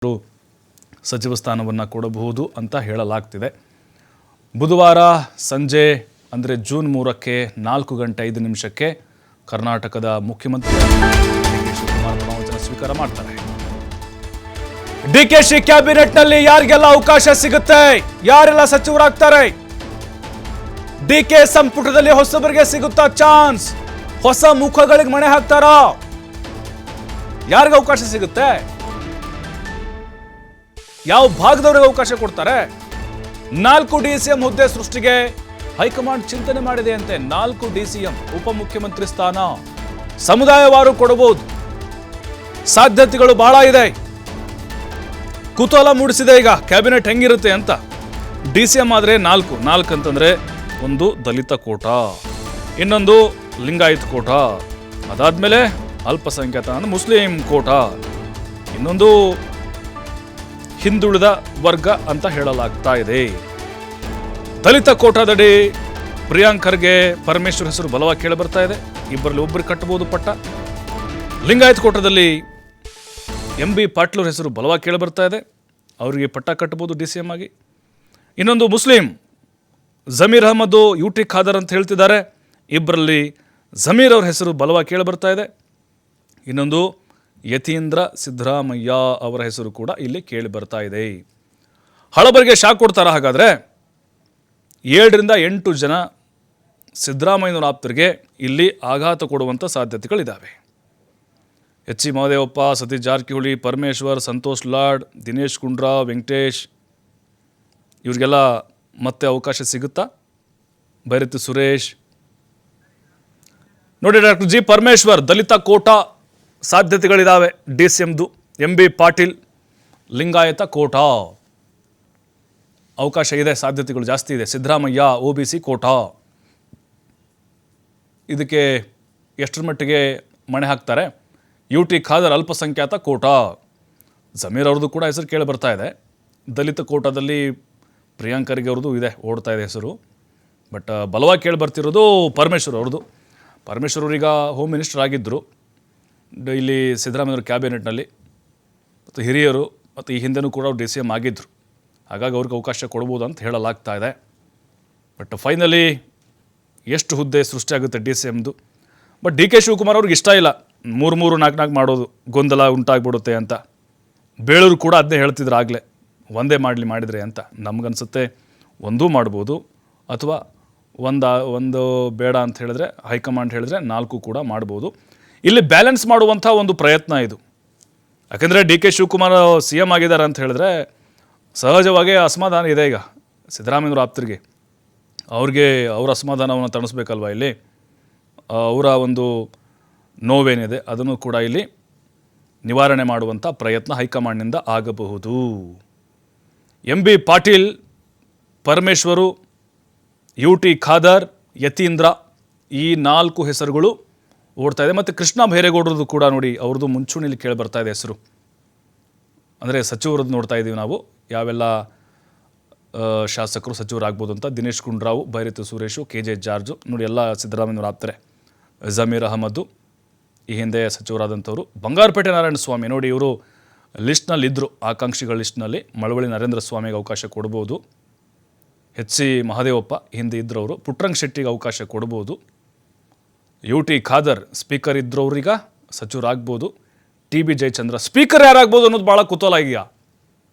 ಸಚಿವ ಸ್ಥಾನವನ್ನು ಕೊಡಬಹುದು ಅಂತ ಹೇಳಲಾಗ್ತಿದೆ. ಬುಧವಾರ ಸಂಜೆ ಅಂದರೆ ಜೂನ್ 3ಕ್ಕೆ 4:05 ಕರ್ನಾಟಕದ ಮುಖ್ಯಮಂತ್ರಿ ಡಿಕೆ ಶಿವಕುಮಾರ್ ಪ್ರಮಾಣವಚನ ಸ್ವೀಕಾರ ಮಾಡ್ತಾರೆ. ಡಿಕೆಶಿ ಕ್ಯಾಬಿನೆಟ್ನಲ್ಲಿ ಯಾರಿಗೆಲ್ಲ ಅವಕಾಶ ಸಿಗುತ್ತೆ, ಯಾರೆಲ್ಲ ಸಚಿವರಾಗ್ತಾರೆ, ಡಿಕೆ ಸಂಪುಟದಲ್ಲಿ ಹೊಸಬರಿಗೆ ಸಿಗುತ್ತಾ ಚಾನ್ಸ್, ಹೊಸ ಮುಖಗಳಿಗೆ ಮಣೆ ಹಾಕ್ತಾರಾ, ಯಾರಿಗೆ ಅವಕಾಶ ಸಿಗುತ್ತೆ, ಯಾವ ಭಾಗದವರಿಗೆ ಅವಕಾಶ ಕೊಡ್ತಾರೆ? 4 DCM ಹುದ್ದೆ ಸೃಷ್ಟಿಗೆ ಹೈಕಮಾಂಡ್ ಚಿಂತನೆ ಮಾಡಿದೆ ಅಂತೆ. 4 DCM ಉಪಮುಖ್ಯಮಂತ್ರಿ ಸ್ಥಾನ ಸಮುದಾಯವಾರು ಕೊಡಬಹುದು, ಸಾಧ್ಯತೆಗಳು ಬಹಳ ಇದೆ. ಕುತೂಹಲ ಮೂಡಿಸಿದೆ ಈಗ ಕ್ಯಾಬಿನೆಟ್ ಹೆಂಗಿರುತ್ತೆ ಅಂತ. DCM ಆದ್ರೆ 4 ಅಂತಂದ್ರೆ ಒಂದು ದಲಿತ ಕೋಟ, ಇನ್ನೊಂದು ಲಿಂಗಾಯತ್ ಕೋಟ, ಅದಾದ್ಮೇಲೆ ಅಲ್ಪಸಂಖ್ಯಾತ ಅಂದ್ರೆ ಮುಸ್ಲಿಂ ಕೋಟ, ಇನ್ನೊಂದು ಹಿಂದುಳಿದ ವರ್ಗ ಅಂತ ಹೇಳಲಾಗ್ತಾ ಇದೆ. ದಲಿತ ಕೋಟಾದಡಿ ಪ್ರಿಯಾಂಕ್ ಖರ್ಗೆ ಪರಮೇಶ್ವರ್ ಹೆಸರು ಬಲವಾಗಿ ಕೇಳಿ ಬರ್ತಾ ಇದೆ. ಇಬ್ಬರಲ್ಲಿ ಒಬ್ಬರು ಕಟ್ಟಬಹುದು ಪಟ್ಟ. ಲಿಂಗಾಯತ್ ಕೋಟದಲ್ಲಿ MB ಪಾಟೀಲ್ ಹೆಸರು ಬಲವಾಗಿ ಕೇಳಿ ಬರ್ತಾ ಇದೆ, ಅವರಿಗೆ ಪಟ್ಟ ಕಟ್ಟಬಹುದು DCM ಆಗಿ. ಇನ್ನೊಂದು ಮುಸ್ಲಿಂ ಜಮೀರ್ ಅಹಮದ್ UT ಖಾದರ್ ಅಂತ ಹೇಳ್ತಿದ್ದಾರೆ, ಇಬ್ಬರಲ್ಲಿ ಜಮೀರ್ ಅವ್ರ ಹೆಸರು ಬಲವಾಗಿ ಕೇಳಿ ಬರ್ತಾ ಇದೆ. ಇನ್ನೊಂದು ಯತೀಂದ್ರ ಸಿದ್ದರಾಮಯ್ಯ ಅವರ ಹೆಸರು ಕೂಡ ಇಲ್ಲಿ ಕೇಳಿ ಬರ್ತಾ ಇದೆ. ಹಳಬರಿಗೆ ಶಾಕ್ ಕೊಡ್ತಾರ ಹಾಗಾದ್ರೆ? 7 ರಿಂದ 8 ಜನ ಸಿದ್ದರಾಮಯ್ಯನವರ ಆಪ್ತರಿಗೆ ಇಲ್ಲಿ ಆಘಾತ ಕೊಡುವಂಥ ಸಾಧ್ಯತೆಗಳಿದ್ದಾವೆ. H. C. ಮಹದೇವಪ್ಪ, ಸತೀಶ್ ಜಾರಕಿಹೊಳಿ, ಪರಮೇಶ್ವರ್, ಸಂತೋಷ್ ಲಾಡ್, ದಿನೇಶ್ ಗುಂಡ್ರಾವ್, ವೆಂಕಟೇಶ್ ಇವ್ರಿಗೆಲ್ಲ ಮತ್ತೆ ಅವಕಾಶ ಸಿಗುತ್ತಾ? ಭೈರತಿ ಸುರೇಶ್ ನೋಡಿ, ಡಾಕ್ಟರ್ G. ಪರಮೇಶ್ವರ್ ದಲಿತ ಕೋಟಾ ಸಾಧ್ಯತೆಗಳಿದ್ದಾವೆ. DCMದು MB ಪಾಟೀಲ್ ಲಿಂಗಾಯತ ಕೋಟಾ ಅವಕಾಶ ಇದೆ, ಸಾಧ್ಯತೆಗಳು ಜಾಸ್ತಿ ಇದೆ. ಸಿದ್ದರಾಮಯ್ಯ OBC ಕೋಟಾ, ಇದಕ್ಕೆ ಎಷ್ಟರ ಮಟ್ಟಿಗೆ ಮಣೆ ಹಾಕ್ತಾರೆ? UT ಖಾದರ್ ಅಲ್ಪಸಂಖ್ಯಾತ ಕೋಟಾ, ಜಮೀರ್ ಅವ್ರದ್ದು ಕೂಡ ಹೆಸರು ಕೇಳಿ ಬರ್ತಾ ಇದೆ. ದಲಿತ ಕೋಟಾದಲ್ಲಿ ಪ್ರಿಯಾಂಕ್ ಖರ್ಗೆ ಅವ್ರದ್ದು ಇದೆ, ಓಡ್ತಾ ಇದೆ ಹೆಸರು. ಬಟ್ ಬಲವಾಗಿ ಕೇಳಿ ಬರ್ತಿರೋದು ಪರಮೇಶ್ವರ್ ಅವ್ರದ್ದು. ಪರಮೇಶ್ವರ್ ಅವರೀಗ ಹೋಮ್ ಮಿನಿಸ್ಟರ್ ಆಗಿದ್ದರು ಇಲ್ಲಿ ಸಿದ್ದರಾಮಯ್ಯವ್ರ ಕ್ಯಾಬಿನೆಟ್ನಲ್ಲಿ, ಮತ್ತು ಹಿರಿಯರು, ಮತ್ತು ಈ ಹಿಂದೆನೂ ಕೂಡ ಅವ್ರು DCM ಆಗಿದ್ದರು. ಹಾಗಾಗಿ ಅವ್ರಿಗೆ ಅವಕಾಶ ಕೊಡ್ಬೋದು ಅಂತ ಹೇಳಲಾಗ್ತಾ ಇದೆ. ಬಟ್ ಫೈನಲಿ ಎಷ್ಟು ಹುದ್ದೆ ಸೃಷ್ಟಿಯಾಗುತ್ತೆ DCMದು? ಬಟ್ DK ಶಿವಕುಮಾರ್ ಅವ್ರಿಗೆ ಇಷ್ಟ ಇಲ್ಲ 3-4 ಮಾಡೋದು, ಗೊಂದಲ ಉಂಟಾಗ್ಬಿಡುತ್ತೆ ಅಂತ. ಬೇಳೂರು ಕೂಡ ಅದನ್ನೇ ಹೇಳ್ತಿದ್ರು ಆಗಲೇ, ಒಂದೇ ಮಾಡಿದರೆ ಅಂತ. ನಮಗನ್ಸುತ್ತೆ ಒಂದೂ ಮಾಡ್ಬೋದು, ಅಥವಾ ಒಂದು ಬೇಡ ಅಂತ ಹೇಳಿದ್ರೆ, ಹೈಕಮಾಂಡ್ ಹೇಳಿದ್ರೆ 4 ಕೂಡ ಮಾಡ್ಬೋದು. ಇಲ್ಲಿ ಬ್ಯಾಲೆನ್ಸ್ ಮಾಡುವಂಥ ಒಂದು ಪ್ರಯತ್ನ ಇದು. ಯಾಕೆಂದರೆ DK ಶಿವಕುಮಾರ್ CM ಆಗಿದ್ದಾರೆ ಅಂತ ಹೇಳಿದ್ರೆ ಸಹಜವಾಗಿ ಅಸಮಾಧಾನ ಇದೆ ಈಗ ಸಿದ್ದರಾಮಯ್ಯನವರ ಆಪ್ತರಿಗೆ. ಅವ್ರ ಅಸಮಾಧಾನವನ್ನು ತಣಿಸ್ಬೇಕಲ್ವ ಇಲ್ಲಿ, ಅವರ ಒಂದು ನೋವೇನಿದೆ ಅದನ್ನು ಕೂಡ ಇಲ್ಲಿ ನಿವಾರಣೆ ಮಾಡುವಂಥ ಪ್ರಯತ್ನ ಹೈಕಮಾಂಡ್ನಿಂದ ಆಗಬಹುದು. MB ಪಾಟೀಲ್, ಪರಮೇಶ್ವರು, UT ಖಾದರ್, ಯತೀಂದ್ರ ಈ 4 ಹೆಸರುಗಳು ಓಡ್ತಾ ಇದೆ. ಮತ್ತು ಕೃಷ್ಣ ಭೈರೇಗೌಡರದ್ದು ಕೂಡ ನೋಡಿ, ಅವ್ರದ್ದು ಮುಂಚೂಣಿಲಿ ಕೇಳಿ ಬರ್ತಾ ಇದೆ ಹೆಸರು. ಅಂದರೆ ಸಚಿವರದ್ದು ನೋಡ್ತಾ ಇದ್ದೀವಿ ನಾವು, ಯಾವೆಲ್ಲ ಶಾಸಕರು ಸಚಿವರಾಗ್ಬೋದು ಅಂತ. ದಿನೇಶ್ ಗುಂಡ್ರಾವ್, ಭೈರತಿ ಸುರೇಶು, KJ ಜಾರ್ಜು ನೋಡಿ, ಎಲ್ಲ ಸಿದ್ದರಾಮಯ್ಯನವರು ಆಗ್ತಾರೆ. ಜಮೀರ್ ಅಹಮದ್ ಈ ಹಿಂದೆ ಸಚಿವರಾದಂಥವ್ರು. ಬಂಗಾರಪೇಟೆ ನಾರಾಯಣ ಸ್ವಾಮಿ ನೋಡಿ, ಇವರು ಲಿಸ್ಟ್ನಲ್ಲಿ ಇದ್ದರು, ಆಕಾಂಕ್ಷಿಗಳ ಲಿಸ್ಟ್ನಲ್ಲಿ. ಮಳವಳ್ಳಿ ನರೇಂದ್ರ ಸ್ವಾಮಿಗೆ ಅವಕಾಶ ಕೊಡ್ಬೋದು. H. C. ಮಹದೇವಪ್ಪ ಹಿಂದೆ ಇದ್ರವರು. ಪುಟ್ಟರಂಗ ಶೆಟ್ಟಿಗೆ ಅವಕಾಶ ಕೊಡ್ಬೋದು. UT ಖಾದರ್ ಸ್ಪೀಕರ್ ಇದ್ರವ್ರೀಗ ಸಚಿವರಾಗ್ಬೋದು. TB ಜಯಚಂದ್ರ ಸ್ಪೀಕರ್ ಯಾರಾಗ್ಬೋದು ಅನ್ನೋದು ಭಾಳ ಕುತೂಹಲ ಇದೆಯಾ?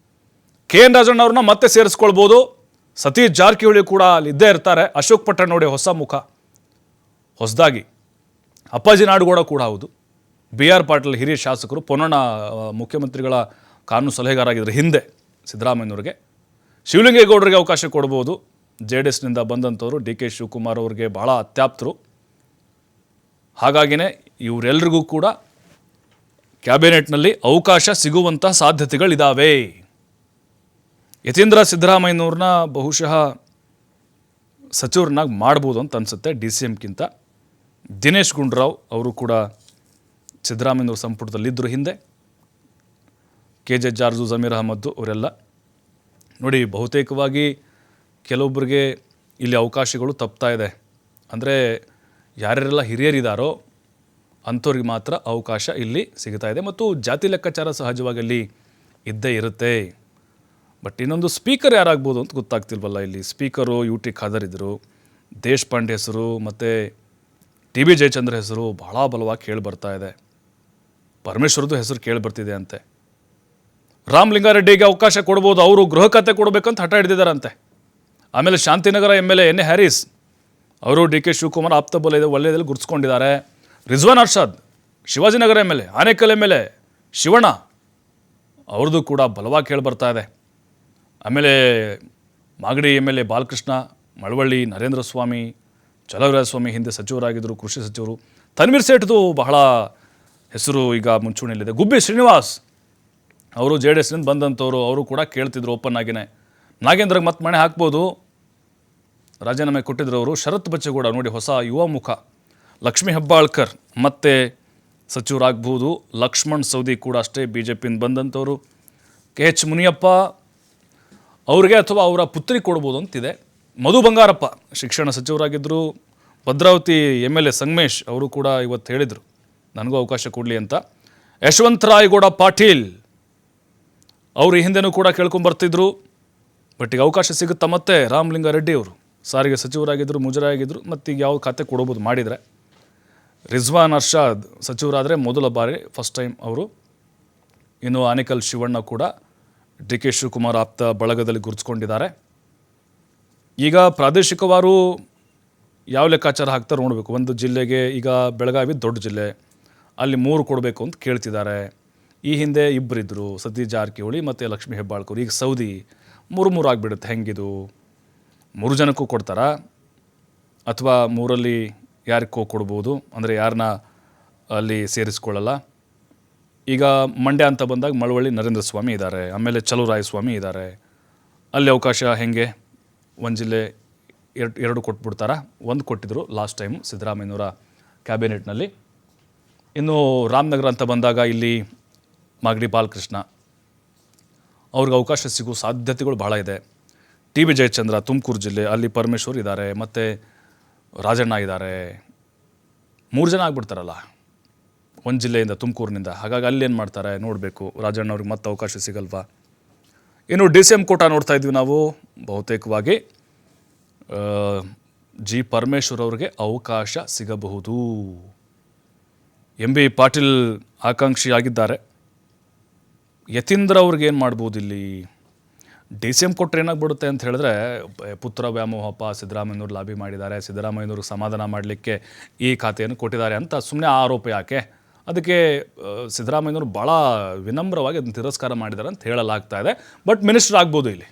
KN ರಾಜಣ್ಣ ಅವ್ರನ್ನ ಮತ್ತೆ ಸೇರಿಸ್ಕೊಳ್ಬೋದು. ಸತೀಶ್ ಜಾರಕಿಹೊಳಿ ಕೂಡ ಅಲ್ಲಿ ಇದ್ದೇ ಇರ್ತಾರೆ. ಅಶೋಕ್ ಪಟ್ಟಣ್ ನೋಡಿ, ಹೊಸ ಮುಖ, ಹೊಸದಾಗಿ. ಅಪ್ಪಾಜಿ ನಾಡುಗೌಡ ಕೂಡ ಹೌದು. BR ಪಾಟೀಲ್ ಹಿರಿಯ ಶಾಸಕರು, ಪೊನ್ನಣ್ಣ ಮುಖ್ಯಮಂತ್ರಿಗಳ ಕಾನೂನು ಸಲಹೆಗಾರ ಆಗಿದ್ದರು ಹಿಂದೆ ಸಿದ್ದರಾಮಯ್ಯನವ್ರಿಗೆ. ಶಿವಲಿಂಗೇಗೌಡರಿಗೆ ಅವಕಾಶ ಕೊಡ್ಬೋದು. JDSನಿಂದ ಬಂದಂಥವ್ರು, DK ಶಿವಕುಮಾರ್ ಅವ್ರಿಗೆ ಭಾಳ ಅತ್ಯಾಪ್ತರು. ಹಾಗಾಗಿಯೇ ಇವರೆಲ್ಲರಿಗೂ ಕೂಡ ಕ್ಯಾಬಿನೆಟ್ನಲ್ಲಿ ಅವಕಾಶ ಸಿಗುವಂಥ ಸಾಧ್ಯತೆಗಳಿದ್ದಾವೆ. ಯತೀಂದ್ರ ಸಿದ್ದರಾಮಯ್ಯನವ್ರನ್ನ ಬಹುಶಃ ಸಚಿವರನ್ನಾಗಿ ಮಾಡ್ಬೋದು ಅಂತ ಅನಿಸುತ್ತೆ DCMಗಿಂತ. ದಿನೇಶ್ ಗುಂಡ್ರಾವ್ ಅವರು ಕೂಡ ಸಿದ್ದರಾಮಯ್ಯನವ್ರ ಸಂಪುಟದಲ್ಲಿದ್ದರು ಹಿಂದೆ. KJ ಜಾರ್ಜು, ಜಮೀರ್ ಅಹಮದ್ ಅವರೆಲ್ಲ ನೋಡಿ, ಬಹುತೇಕವಾಗಿ ಕೆಲವೊಬ್ಬರಿಗೆ ಇಲ್ಲಿ ಅವಕಾಶಗಳು ತಪ್ತಾ ಇದೆ. ಅಂದರೆ ಯಾರ್ಯಾರೆಲ್ಲ ಹಿರಿಯರಿದ್ದಾರೋ ಅಂಥವ್ರಿಗೆ ಮಾತ್ರ ಅವಕಾಶ ಇಲ್ಲಿ ಸಿಗ್ತಾ ಇದೆ. ಮತ್ತು ಜಾತಿ ಲೆಕ್ಕಾಚಾರ ಸಹಜವಾಗಿ ಅಲ್ಲಿ ಇದ್ದೇ ಇರುತ್ತೆ. ಬಟ್ ಇನ್ನೊಂದು ಸ್ಪೀಕರ್ ಯಾರಾಗ್ಬೋದು ಅಂತ ಗೊತ್ತಾಗ್ತಿಲ್ವಲ್ಲ. ಇಲ್ಲಿ ಸ್ಪೀಕರು UT ಖಾದರ್ ಇದ್ದರು, ದೇಶಪಾಂಡೆ ಹೆಸರು ಮತ್ತು TB ಜಯಚಂದ್ರ ಹೆಸರು ಭಾಳ ಬಲವಾಗಿ ಕೇಳಿ ಬರ್ತಾ ಇದೆ. ಪರಮೇಶ್ವರದ್ದು ಹೆಸರು ಕೇಳಿ ಬರ್ತಿದೆ ಅಂತೆ. ರಾಮಲಿಂಗಾರೆಡ್ಡಿಗೆ ಅವಕಾಶ ಕೊಡ್ಬೋದು, ಅವರು ಗೃಹ ಖಾತೆ ಕೊಡಬೇಕಂತ ಹಠ ಹಿಡಿದಿದ್ದಾರಂತೆ. ಆಮೇಲೆ ಶಾಂತಿನಗರ MLA NA ಹ್ಯಾರಿಸ್ ಅವರು DK ಶಿವಕುಮಾರ್ ಆಪ್ತ ವಲಯದಲ್ಲಿ ಗುರುತಿಸ್ಕೊಂಡಿದ್ದಾರೆ. ರಿಜ್ವಾನ್ ಅರ್ಷಾದ್ ಶಿವಾಜಿನಗರ MLA, ಆನೇಕಲ್ MLA ಶಿವಣ್ಣ ಅವ್ರದ್ದು ಕೂಡ ಬಲವಾಗಿ ಕೇಳಿ ಬರ್ತಾ ಇದೆ. ಆಮೇಲೆ ಮಾಗಡಿ MLA ಬಾಲಕೃಷ್ಣ, ಮಳವಳ್ಳಿ ನರೇಂದ್ರ ಸ್ವಾಮಿ, ಚಲವರಾಜಸ್ವಾಮಿ ಹಿಂದೆ ಸಚಿವರಾಗಿದ್ದರು, ಕೃಷಿ ಸಚಿವರು. ತನ್ವೀರ್ ಸೇಠ್ದು ಬಹಳ ಹೆಸರು ಈಗ ಮುಂಚೂಣಿಯಲ್ಲಿದೆ. ಗುಬ್ಬಿ ಶ್ರೀನಿವಾಸ್ ಅವರು JDSನಿಂದ ಬಂದಂಥವ್ರು, ಅವರು ಕೂಡ ಕೇಳ್ತಿದ್ರು ಓಪನ್ ಆಗಿನೇ. ನಾಗೇಂದ್ರಗೆ ಮತ್ತೆ ಮಣೆ ಹಾಕ್ಬೋದು, ರಾಜೀನಾಮೆ ಕೊಟ್ಟಿದ್ರು ಅವರು. ಶರತ್ ಬಚ್ಚೇಗೌಡ ನೋಡಿ ಹೊಸ ಯುವ ಮುಖ. ಲಕ್ಷ್ಮೀ ಹೆಬ್ಬಾಳ್ಕರ್ ಮತ್ತೆ ಸಚಿವರಾಗ್ಬೋದು. ಲಕ್ಷ್ಮಣ್ ಸವದಿ ಕೂಡ ಅಷ್ಟೇ BJಪಿಯಿಂದ ಬಂದಂಥವ್ರು. KH ಮುನಿಯಪ್ಪ ಅವ್ರಿಗೆ ಅಥವಾ ಅವರ ಪುತ್ರಿ ಕೊಡ್ಬೋದು ಅಂತಿದೆ. ಮಧು ಬಂಗಾರಪ್ಪ ಶಿಕ್ಷಣ ಸಚಿವರಾಗಿದ್ದರು. ಭದ್ರಾವತಿ MLA ಸಂಗಮೇಶ್ ಅವರು ಕೂಡ ಇವತ್ತು ಹೇಳಿದರು ನನಗೂ ಅವಕಾಶ ಕೊಡಲಿ ಅಂತ. ಯಶವಂತರಾಯಗೌಡ ಪಾಟೀಲ್ ಅವರು ಈ ಹಿಂದೆನೂ ಕೂಡ ಕೇಳ್ಕೊಂಬರ್ತಿದ್ರು. ಬಟ್ ಈಗ ಅವಕಾಶ ಸಿಗುತ್ತಾ ಮತ್ತೆ. ರಾಮಲಿಂಗಾರೆಡ್ಡಿ ಅವರು ಸಾರಿಗೆ ಸಚಿವರಾಗಿದ್ದರು, ಮುಜರಾಗಿದ್ದರು, ಮತ್ತು ಈಗ ಯಾವ ಖಾತೆ ಕೊಡ್ಬೋದು ಮಾಡಿದರೆ. ರಿಜ್ವಾನ್ ಅರ್ಷಾದ್ ಸಚಿವರಾದರೆ ಮೊದಲ ಬಾರಿ, ಫಸ್ಟ್ ಟೈಮ್ ಅವರು. ಇನ್ನು ಆನೇಕಲ್ ಶಿವಣ್ಣ ಕೂಡ DK ಶಿವಕುಮಾರ್ ಆಪ್ತ ಬಳಗದಲ್ಲಿ ಗುರುತಿಸ್ಕೊಂಡಿದ್ದಾರೆ. ಈಗ ಪ್ರಾದೇಶಿಕವಾರು ಯಾವ ಲೆಕ್ಕಾಚಾರ ಹಾಕ್ತಾರೆ ನೋಡಬೇಕು. ಒಂದು ಜಿಲ್ಲೆಗೆ ಈಗ ಬೆಳಗಾವಿ ದೊಡ್ಡ ಜಿಲ್ಲೆ, ಅಲ್ಲಿ 3 ಕೊಡಬೇಕು ಅಂತ ಕೇಳ್ತಿದ್ದಾರೆ. ಈ ಹಿಂದೆ ಇಬ್ಬರಿದ್ದರು, ಸತೀಶ್ ಜಾರಕಿಹೊಳಿ ಮತ್ತು ಲಕ್ಷ್ಮೀ ಹೆಬ್ಬಾಳ್ಕರ್. ಈಗ ಸೌದಿ 3 ಆಗಿಬಿಡುತ್ತೆ. ಹೆಂಗಿದು 3 ಜನಕ್ಕೂ ಕೊಡ್ತಾರಾ ಅಥವಾ 3ರಲ್ಲಿ ಯಾರಿಗೂ ಕೊಡ್ಬೋದು, ಅಂದರೆ ಯಾರನ್ನ ಅಲ್ಲಿ ಸೇರಿಸ್ಕೊಳ್ಳಲ್ಲ. ಈಗ ಮಂಡ್ಯ ಅಂತ ಬಂದಾಗ ಮಳವಳ್ಳಿ ನರೇಂದ್ರ ಸ್ವಾಮಿ ಇದ್ದಾರೆ, ಆಮೇಲೆ ಚಲುವರಾಯಸ್ವಾಮಿ ಇದ್ದಾರೆ. ಅಲ್ಲಿ ಅವಕಾಶ ಹೆಂಗೆ, ಒಂದು ಜಿಲ್ಲೆ ಎರಡು ಕೊಟ್ಬಿಡ್ತಾರಾ? 1 ಕೊಟ್ಟಿದ್ದರು ಲಾಸ್ಟ್ ಟೈಮ್ ಸಿದ್ದರಾಮಯ್ಯನವರ ಕ್ಯಾಬಿನೆಟ್ನಲ್ಲಿ. ಇನ್ನು ರಾಮನಗರ ಅಂತ ಬಂದಾಗ ಇಲ್ಲಿ ಮಾಗಡಿ ಬಾಲಕೃಷ್ಣ ಅವ್ರಿಗೆ ಅವಕಾಶ ಸಿಗೋ ಸಾಧ್ಯತೆಗಳು ಭಾಳ ಇದೆ. TB ಜಯಚಂದ್ರ ತುಮಕೂರು ಜಿಲ್ಲೆ, ಅಲ್ಲಿ ಪರಮೇಶ್ವರ್ ಇದ್ದಾರೆ, ಮತ್ತು ರಾಜಣ್ಣ ಇದ್ದಾರೆ. 3 ಜನ ಆಗ್ಬಿಡ್ತಾರಲ್ಲ ಒಂದು ಜಿಲ್ಲೆಯಿಂದ, ತುಮಕೂರಿನಿಂದ. ಹಾಗಾಗಿ ಅಲ್ಲಿ ಏನು ಮಾಡ್ತಾರೆ ನೋಡಬೇಕು. ರಾಜಣ್ಣ ಅವ್ರಿಗೆ ಮತ್ತೆ ಅವಕಾಶ ಸಿಗಲ್ವಾ? ಇನ್ನು DCM ಕೋಟಾ ನೋಡ್ತಾ ಇದ್ವಿ ನಾವು. ಬಹುತೇಕವಾಗಿ G ಪರಮೇಶ್ವರ್ ಅವ್ರಿಗೆ ಅವಕಾಶ ಸಿಗಬಹುದು. MB ಪಾಟೀಲ್ ಆಕಾಂಕ್ಷಿಯಾಗಿದ್ದಾರೆ. ಯತೀಂದ್ರ ಅವ್ರಿಗೆ ಏನು ಮಾಡ್ಬೋದು ಇಲ್ಲಿ? DCM ಕೊಟ್ಟರೆ ಏನಾಗ್ಬಿಡುತ್ತೆ ಅಂತ ಹೇಳಿದ್ರೆ, ಪುತ್ರ ವ್ಯಾಮೋಹಪ, ಸಿದ್ದರಾಮಯ್ಯನವ್ರು ಲಾಬಿ ಮಾಡಿದ್ದಾರೆ, ಸಿದ್ದರಾಮಯ್ಯನವ್ರಿಗೆ ಸಮಾಧಾನ ಮಾಡಲಿಕ್ಕೆ ಈ ಖಾತೆಯನ್ನು ಕೊಟ್ಟಿದ್ದಾರೆ ಅಂತ ಸುಮ್ಮನೆ ಆರೋಪ ಯಾಕೆ? ಅದಕ್ಕೆ ಸಿದ್ದರಾಮಯ್ಯನವರು ಭಾಳ ವಿನಮ್ರವಾಗಿ ಅದನ್ನು ತಿರಸ್ಕಾರ ಮಾಡಿದ್ದಾರೆ ಅಂತ ಹೇಳಲಾಗ್ತಾ ಇದೆ. ಬಟ್ ಮಿನಿಸ್ಟರ್ ಆಗ್ಬೋದು ಇಲ್ಲಿ.